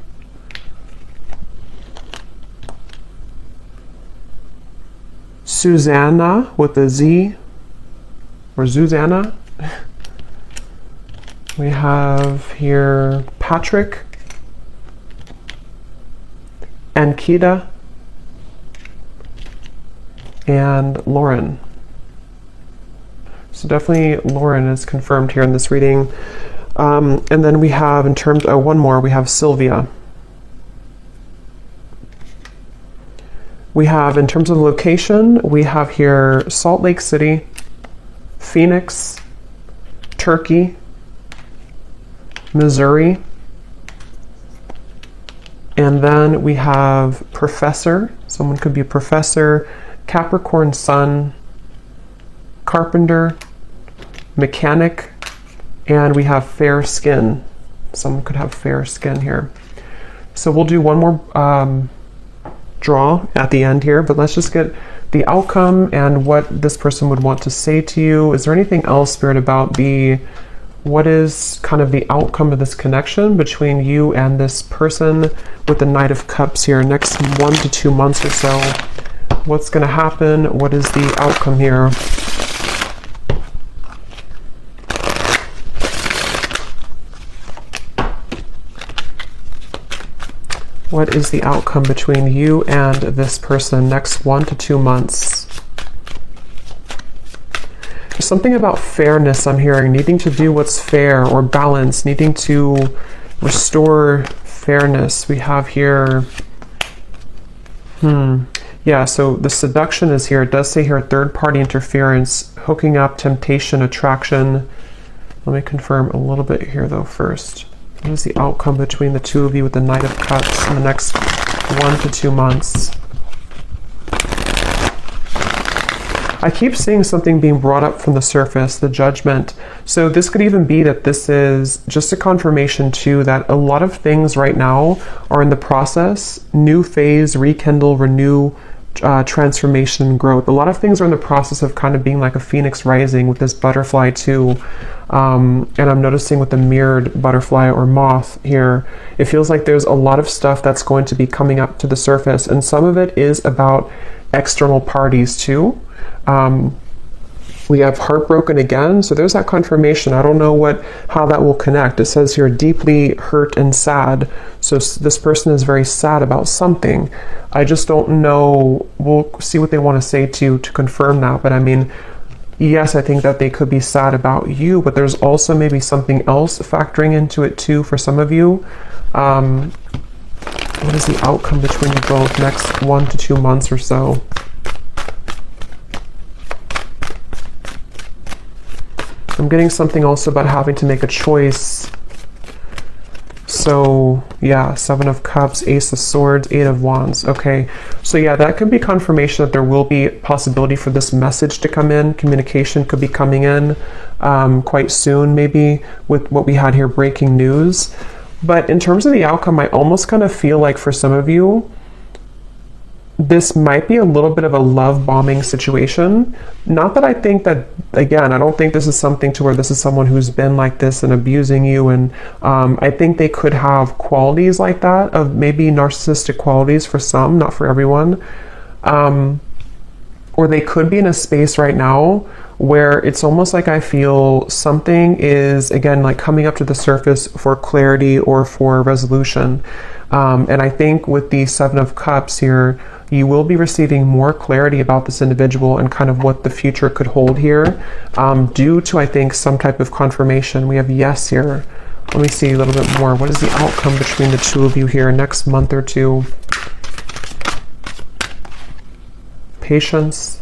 Speaker 1: Susanna with a Z or Susanna. We have here Patrick, Ankita, and Lauren. So definitely Lauren is confirmed here in this reading. And then we have in terms, one more, we have Sylvia. We have in terms of location, we have here Salt Lake City, Phoenix, Turkey, Missouri, and then we have professor. Someone could be a professor, Capricorn sun, carpenter, mechanic, and we have fair skin. Someone could have fair skin here. So we'll do one more draw at the end here, but let's just get the outcome and what this person would want to say to you. Is there anything else, Spirit, about what is kind of the outcome of this connection between you and this person with the Knight of Cups here? Next 1 to 2 months or so, what's going to happen? What is the outcome here? What is the outcome between you and this person next 1 to 2 months? There's something about fairness I'm hearing, needing to do what's fair or balance, needing to restore fairness. We have here, yeah, so the seduction is here. It does say here third-party interference, hooking up, temptation, attraction. Let me confirm a little bit here though first. What is the outcome between the two of you with the Knight of Cups in the next 1 to 2 months. I keep seeing something being brought up from the surface, the judgment. So this could even be that this is just a confirmation too that a lot of things right now are in the process, new phase, rekindle, renew, transformation, growth. A lot of things are in the process of kind of being like a phoenix rising with this butterfly too. And I'm noticing with the mirrored butterfly or moth here, it feels like there's a lot of stuff that's going to be coming up to the surface, and some of it is about external parties too. We have heartbroken again, so there's that confirmation. I don't know how that will connect. It says here deeply hurt and sad, so this person is very sad about something. I just don't know. We'll see what they want to say to confirm that, but I mean, yes, I think that they could be sad about you, but there's also maybe something else factoring into it too for some of you. What is the outcome between you both next 1 to 2 months or so? I'm getting something also about having to make a choice. So yeah, 7 of Cups, Ace of Swords, 8 of Wands. Okay, so yeah, that could be confirmation that there will be possibility for this message to come in. Communication could be coming in quite soon, maybe with what we had here, breaking news. But in terms of the outcome, I almost kind of feel like for some of you, this might be a little bit of a love bombing situation. Not that I think that, again, I don't think this is something to where this is someone who's been like this and abusing you. And I think they could have qualities like that, of maybe narcissistic qualities for some, not for everyone. Or they could be in a space right now where it's almost like I feel something is, again, like coming up to the surface for clarity or for resolution. And I think with the 7 of Cups here, you will be receiving more clarity about this individual and kind of what the future could hold here, due to, I think, some type of confirmation. We have yes here. Let me see a little bit more. What is the outcome between the two of you here next month or two? Patience.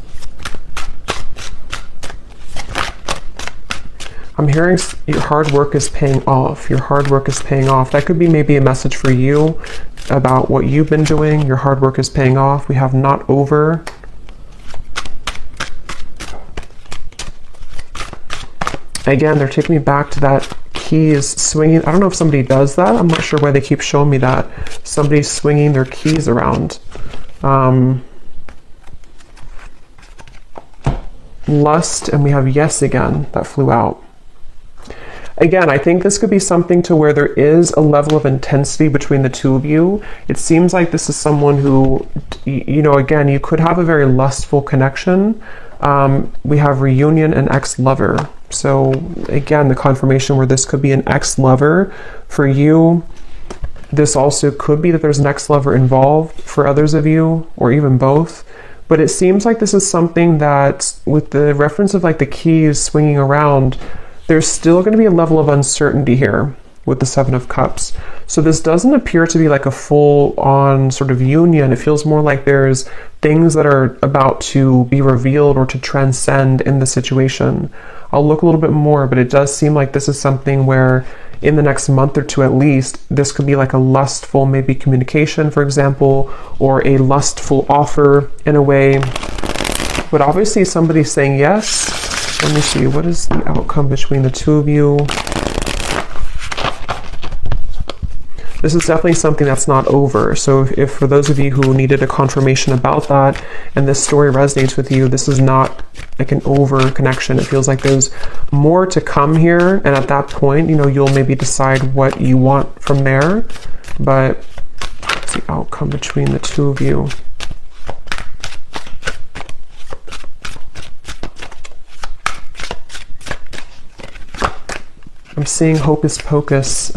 Speaker 1: I'm hearing your hard work is paying off. Your hard work is paying off. That could be maybe a message for you about what you've been doing. Your hard work is paying off. We have not over. Again, they're taking me back to that keys swinging. I don't know if somebody does that. I'm not sure why they keep showing me that. Somebody's swinging their keys around. Lust, and we have yes again. That flew out. Again, I think this could be something to where there is a level of intensity between the two of you. It seems like this is someone who, you know, again, you could have a very lustful connection. We have reunion and ex-lover. So again, the confirmation where this could be an ex-lover for you. This also could be that there's an ex-lover involved for others of you, or even both. But it seems like this is something that, with the reference of like the keys swinging around, there's still going to be a level of uncertainty here with the 7 of Cups. So this doesn't appear to be like a full-on sort of union. It feels more like there's things that are about to be revealed or to transcend in the situation. I'll look a little bit more, but it does seem like this is something where in the next month or two at least, this could be like a lustful maybe communication, for example, or a lustful offer in a way. But obviously somebody's saying yes. Let me see, what is the outcome between the two of you? This is definitely something that's not over. So if for those of you who needed a confirmation about that and this story resonates with you, this is not like an over connection. It feels like there's more to come here. And at that point, you know, you'll maybe decide what you want from there. But what's the outcome between the two of you? I'm seeing hocus pocus.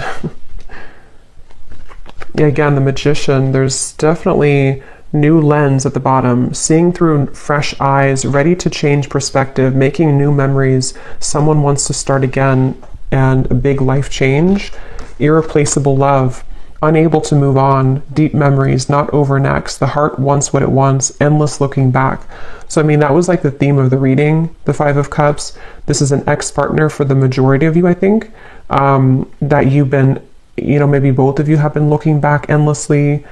Speaker 1: Yeah, again, the Magician, there's definitely new lens at the bottom, seeing through fresh eyes, ready to change perspective, making new memories. Someone wants to start again, and a big life change. Irreplaceable love, unable to move on, deep memories, not over next. The heart wants what it wants, endless looking back. So, I mean, that was like the theme of the reading, the 5 of Cups. This is an ex-partner for the majority of you, I think, that you've been, you know, maybe both of you have been looking back endlessly.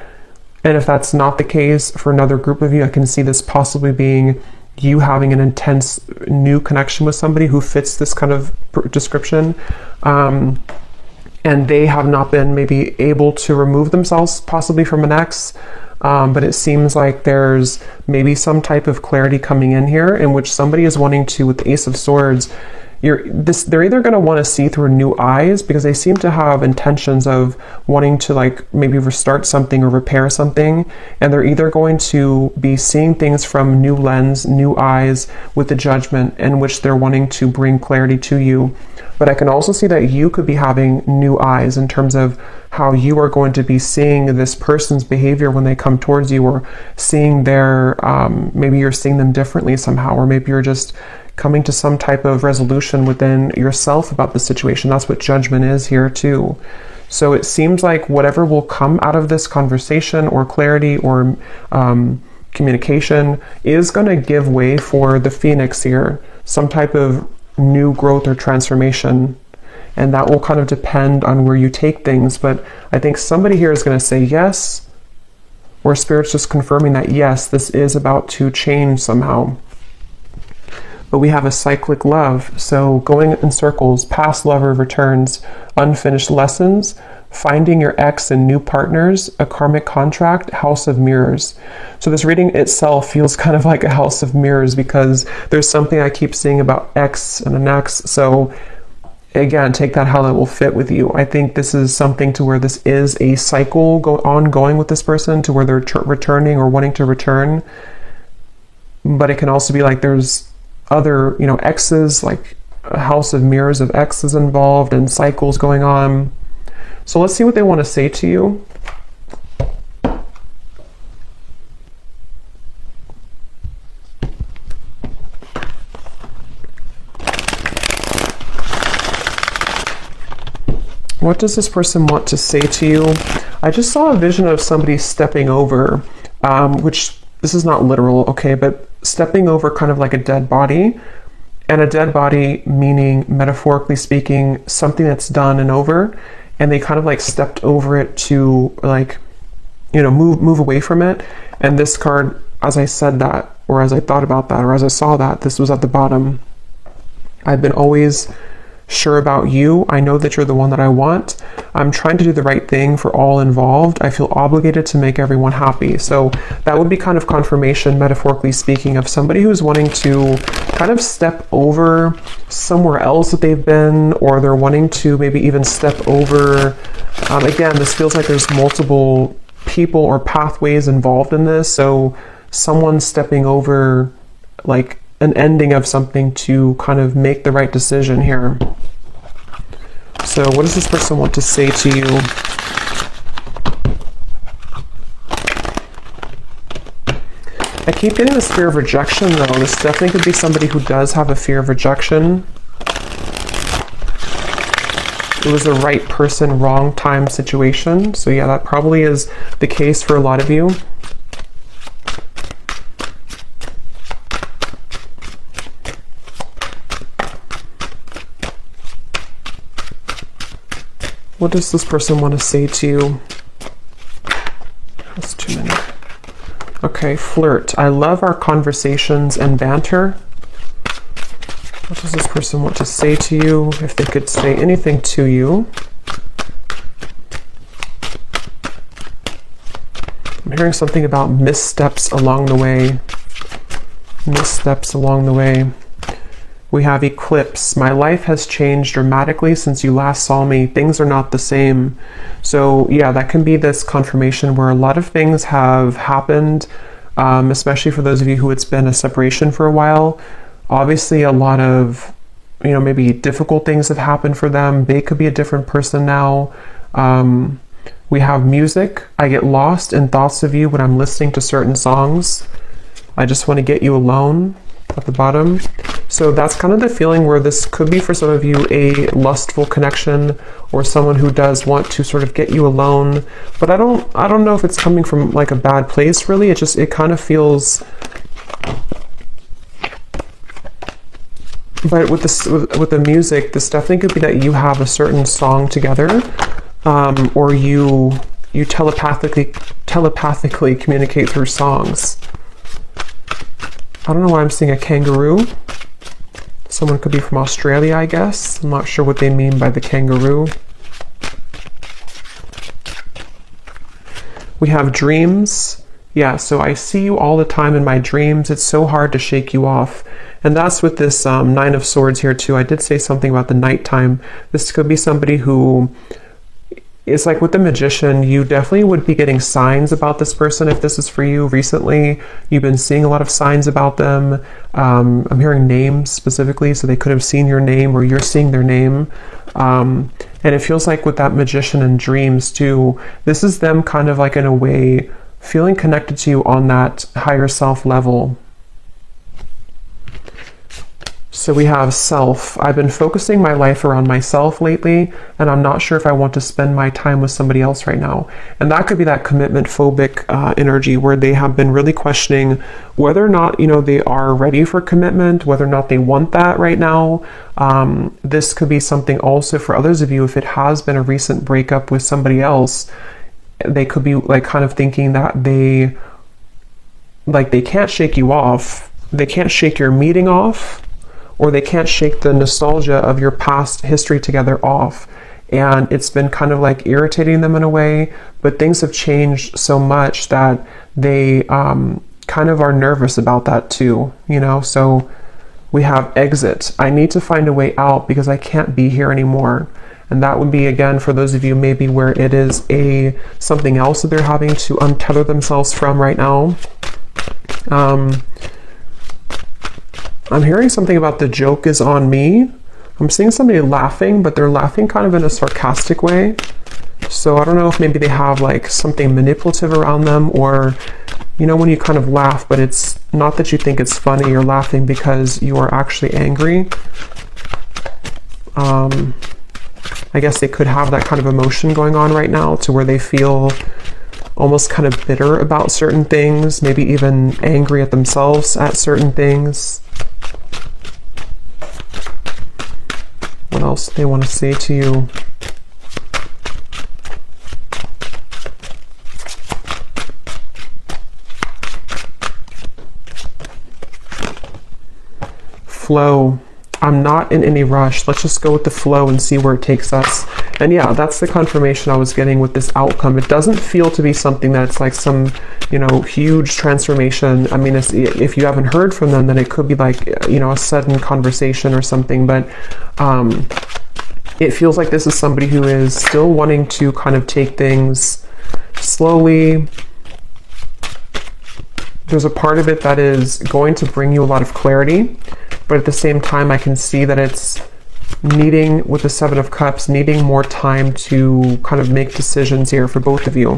Speaker 1: And if that's not the case for another group of you, I can see this possibly being you having an intense new connection with somebody who fits this kind of description. And they have not been maybe able to remove themselves possibly from an ex. But it seems like there's maybe some type of clarity coming in here in which somebody is wanting to, with the Ace of Swords, they're either going to want to see through new eyes because they seem to have intentions of wanting to like maybe restart something or repair something, and they're either going to be seeing things from new lens, new eyes with the Judgment in which they're wanting to bring clarity to you. But I can also see that you could be having new eyes in terms of how you are going to be seeing this person's behavior when they come towards you, or seeing their, maybe you're seeing them differently somehow, or maybe you're just coming to some type of resolution within yourself about the situation. That's what Judgment is here too. So it seems like whatever will come out of this conversation or clarity or communication is going to give way for the Phoenix here, some type of new growth or transformation. And that will kind of depend on where you take things. But I think somebody here is going to say yes, or Spirit's just confirming that yes, this is about to change somehow. But we have a cyclic love, so going in circles, past lover returns, unfinished lessons, finding your ex and new partners, a karmic contract, house of mirrors. So this reading itself feels kind of like a house of mirrors because there's something I keep seeing about ex and an ex. So again, take that how that will fit with you. I think this is something to where this is a cycle ongoing with this person, to where they're returning or wanting to return. But it can also be like there's other, exes, like a house of mirrors of exes involved and cycles going on. So let's see what they want to say to you. What does this person want to say to you? I just saw a vision of somebody stepping over, which this is not literal, okay, but stepping over kind of like a dead body. And a dead body meaning, metaphorically speaking, something that's done and over. And they kind of like stepped over it to like, move away from it. And this card, as I said that, or as I thought about that, or as I saw that, this was at the bottom. I've been always sure about you. I know that you're the one that I want. I'm trying to do the right thing for all involved. I feel obligated to make everyone happy. So that would be kind of confirmation, metaphorically speaking, of somebody who's wanting to kind of step over somewhere else that they've been, or they're wanting to maybe even step over. Again, this feels like there's multiple people or pathways involved in this. So someone stepping over like an ending of something to kind of make the right decision here. So what does this person want to say to you? I keep getting this fear of rejection though. This definitely could be somebody who does have a fear of rejection. It was the right person, wrong time situation. So yeah, that probably is the case for a lot of you. What does this person want to say to you? That's too many. Okay, flirt. I love our conversations and banter. What does this person want to say to you? If they could say anything to you. I'm hearing something about missteps along the way. Missteps along the way. We have eclipse. My life has changed dramatically since you last saw me. Things are not the same. So yeah, that can be this confirmation where a lot of things have happened, especially for those of you who it's been a separation for a while. Obviously a lot of, maybe difficult things have happened for them. They could be a different person now. We have music. I get lost in thoughts of you when I'm listening to certain songs. I just want to get you alone at the bottom. So that's kind of the feeling where this could be for some of you a lustful connection, or someone who does want to sort of get you alone. But I don't know if it's coming from like a bad place really. It kind of feels. But with this, with the music, this definitely could be that you have a certain song together, or you you telepathically communicate through songs. I don't know why I'm seeing a kangaroo. Someone could be from Australia, I guess. I'm not sure what they mean by the kangaroo. We have dreams. Yeah, so I see you all the time in my dreams. It's so hard to shake you off. And that's with this Nine of Swords here too. I did say something about the nighttime. This could be somebody who is like with the Magician. You definitely would be getting signs about this person if this is for you recently. You've been seeing a lot of signs about them. I'm hearing names specifically, so they could have seen your name or you're seeing their name. And it feels like with that Magician and dreams too, this is them kind of like in a way feeling connected to you on that higher self level. So we have self. I've been focusing my life around myself lately, and I'm not sure if I want to spend my time with somebody else right now. And that could be that commitment phobic energy where they have been really questioning whether or not, you know, they are ready for commitment, whether or not they want that right now. This could be something also for others of you, if it has been a recent breakup with somebody else, they could be like kind of thinking that they can't shake you off. They can't shake your meeting off, or they can't shake the nostalgia of your past history together off. And it's been kind of like irritating them in a way, but things have changed so much that they kind of are nervous about that too, you know? So we have exit. I need to find a way out because I can't be here anymore. And that would be, again, for those of you maybe where it is something else that they're having to untether themselves from right now. I'm hearing something about the joke is on me. I'm seeing somebody laughing, but they're laughing kind of in a sarcastic way. So I don't know if maybe they have like something manipulative around them, or, you know, when you kind of laugh, but it's not that you think it's funny, you're laughing because you are actually angry. I guess they could have that kind of emotion going on right now to where they feel almost kind of bitter about certain things, maybe even angry at themselves at certain things. What else do they want to say to you? Flow. I'm not in any rush. Let's just go with the flow and see where it takes us. And yeah, that's the confirmation I was getting with this outcome. It doesn't feel to be something that's like some, you know, huge transformation. I mean, if you haven't heard from them, then it could be like, you know, a sudden conversation or something. But it feels like this is somebody who is still wanting to kind of take things slowly. There's a part of it that is going to bring you a lot of clarity. But at the same time, I can see that it's needing, with the Seven of Cups, needing more time to kind of make decisions here for both of you.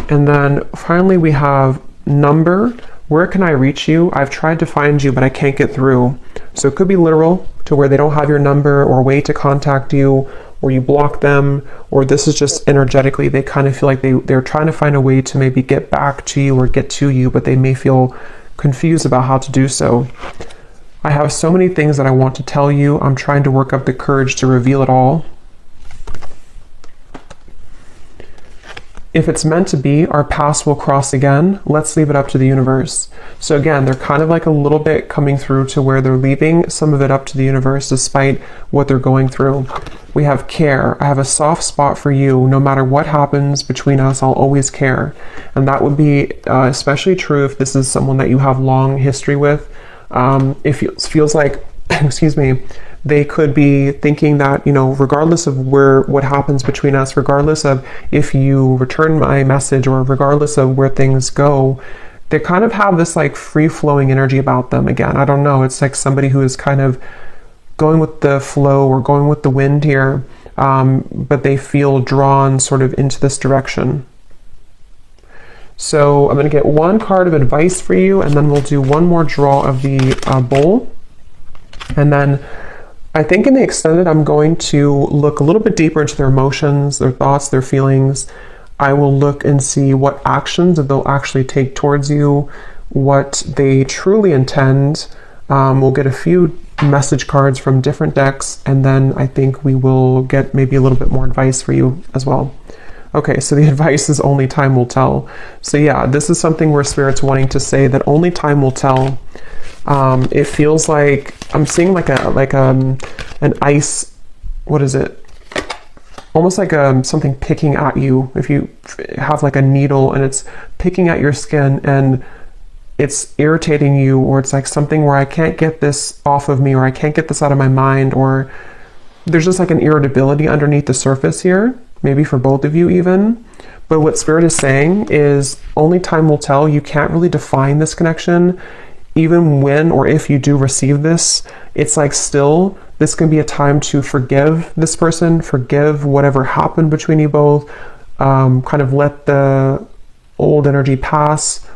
Speaker 1: And then finally we have number. Where can I reach you? I've tried to find you, but I can't get through. So it could be literal, to where they don't have your number or way to contact you, or you block them, or this is just energetically, they kind of feel like they're trying to find a way to maybe get back to you or get to you, but they may feel confused about how to do so. I have so many things that I want to tell you. I'm trying to work up the courage to reveal it all. If it's meant to be, our paths will cross again. Let's leave it up to the universe. So again, they're kind of like a little bit coming through to where they're leaving some of it up to the universe despite what they're going through. We have care. I have a soft spot for you. No matter what happens between us, I'll always care. And that would be especially true if this is someone that you have long history with. If it feels like, excuse me, they could be thinking that, you know, regardless of what happens between us, regardless of if you return my message or regardless of where things go, they kind of have this like free-flowing energy about them again. I don't know. It's like somebody who is kind of going with the flow or going with the wind here, but they feel drawn sort of into this direction. So I'm going to get one card of advice for you, and then we'll do one more draw of the bowl. And then I think in the extended, I'm going to look a little bit deeper into their emotions, their thoughts, their feelings. I will look and see what actions that they'll actually take towards you, what they truly intend. We'll get a few message cards from different decks, and then I think we will get maybe a little bit more advice for you as well. Okay, so the advice is only time will tell. So yeah, this is something where Spirit's wanting to say that only time will tell. It feels like I'm seeing like an ice, what is it? Almost like something picking at you. If you have like a needle and it's picking at your skin and it's irritating you, or it's like something where I can't get this off of me, or I can't get this out of my mind, or there's just like an irritability underneath the surface here, maybe for both of you even. But what Spirit is saying is only time will tell. You can't really define this connection. Even when or if you do receive this, it's like still, this can be a time to forgive this person, forgive whatever happened between you both, kind of let the old energy pass,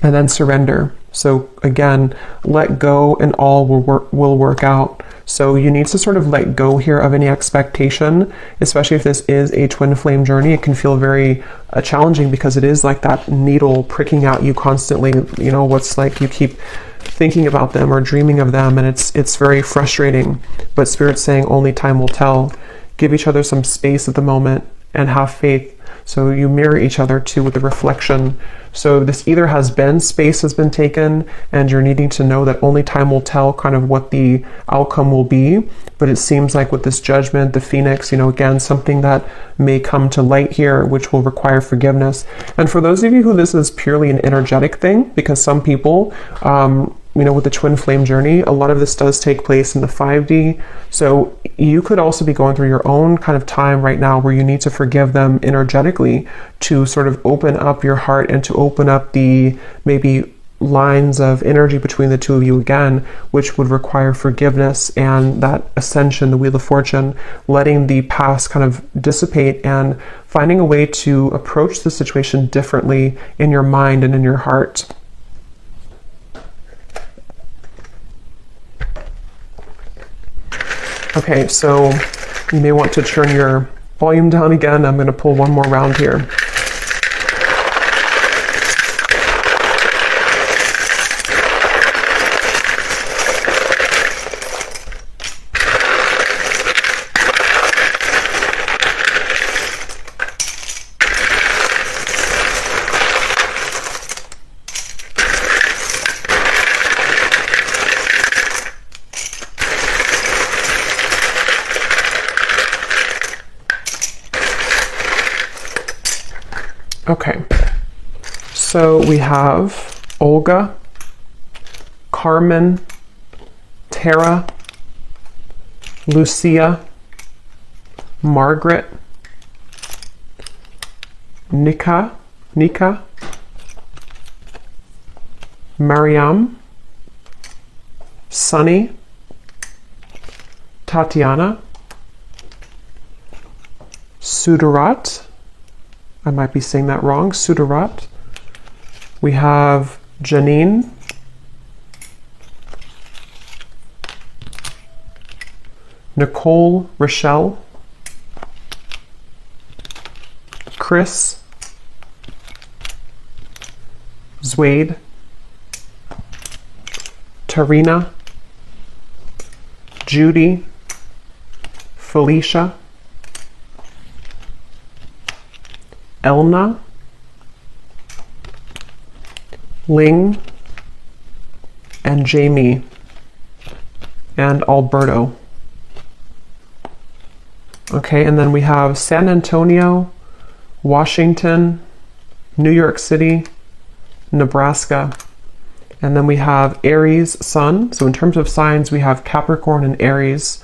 Speaker 1: and then surrender. So again, let go and all will work out. So you need to sort of let go here of any expectation, especially if this is a twin flame journey. It can feel very challenging because it is like that needle pricking at you constantly. You know, what's like you keep thinking about them or dreaming of them, and it's very frustrating. But Spirit's saying only time will tell. Give each other some space at the moment and have faith. So you mirror each other too with the reflection. So this either has been, space has been taken, and you're needing to know that only time will tell kind of what the outcome will be. But it seems like with this judgment, the Phoenix, you know, again, something that may come to light here, which will require forgiveness. And for those of you who this is purely an energetic thing, because some people, you know, with the twin flame journey, a lot of this does take place in the 5D. So you could also be going through your own kind of time right now where you need to forgive them energetically to sort of open up your heart and to open up the maybe lines of energy between the two of you again, which would require forgiveness and that ascension, the Wheel of Fortune, letting the past kind of dissipate and finding a way to approach the situation differently in your mind and in your heart. Okay, so you may want to turn your volume down again. I'm going to pull one more round here. Okay, so we have Olga, Carmen, Tara, Lucia, Margaret, Nika, Mariam, Sunny, Tatiana, Sudarat, I might be saying that wrong, Sudarat. We have Janine, Nicole, Rochelle, Chris, Zwade, Tarina, Judy, Felicia, Elna, Ling, and Jamie, and Alberto. Okay, and then we have San Antonio, Washington, New York City, Nebraska, and then we have Aries Sun. So in terms of signs, we have Capricorn and Aries.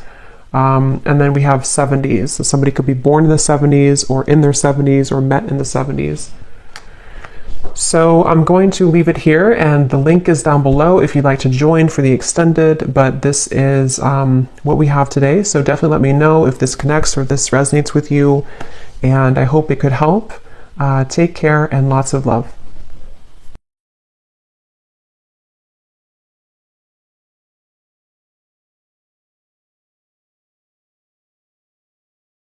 Speaker 1: And then we have 70s. So somebody could be born in the 70s or in their 70s or met in the 70s. So I'm going to leave it here, and the link is down below if you'd like to join for the extended, but this is what we have today. So definitely let me know if this connects or this resonates with you, and I hope it could help. Take care and lots of love.